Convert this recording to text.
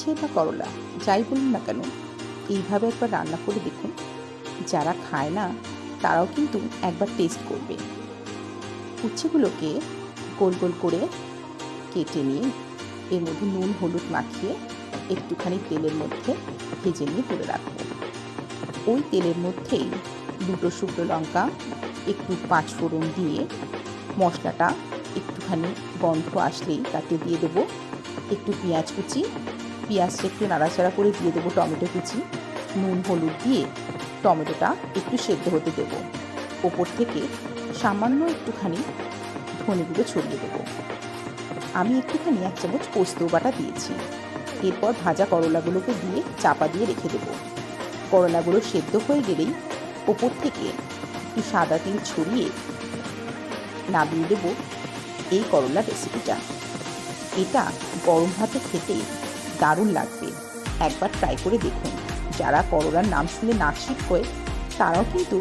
উচ্ছে বা করলা যাই বলুন না কেন, এইভাবে একবার রান্না করে দেখুন। যারা খায় না তারাও কিন্তু একবার টেস্ট করবে। উচ্ছেগুলোকে গোল গোল করে কেটে নিয়ে এর মধ্যে নুন হলুদ মাখিয়ে একটুখানি তেলের মধ্যে ভেজে নিয়ে তুলে রাখবো। ওই তেলের মধ্যেই দুটো শুকনো লঙ্কা, একটু পাঁচফোড়ন দিয়ে মশলাটা একটুখানি গন্ধ আসলেই তাতে দিয়ে দেবো একটু পেঁয়াজ কুচি। পেঁয়াজটা একটু নাড়াচাড়া করে দিয়ে দেবো টমেটো কুচি। নুন হলুদ দিয়ে টমেটোটা একটু সেদ্ধ হতে দেবো। ওপর থেকে সামান্য একটুখানি ধনে গুঁড়ো ছড়িয়ে দেবো। আমি একটুখানি 1 চামচ পোস্ত বাটা দিয়েছি। এরপর ভাজা করলাগুলোকে দিয়ে চাপা দিয়ে রেখে দেবো। করলাগুলো সেদ্ধ হয়ে গেলেই ওপর থেকে একটু সাদা তেল ছড়িয়ে নামিয়ে দেবো এই করলার রেসিপিটা। এটা গরম ভাতে খেতে দারুণ লাগবে। একবার ট্রাই করে দেখুন। যারা করলার নাম শুনে নাক ছিটকোয় তারাও কিন্তু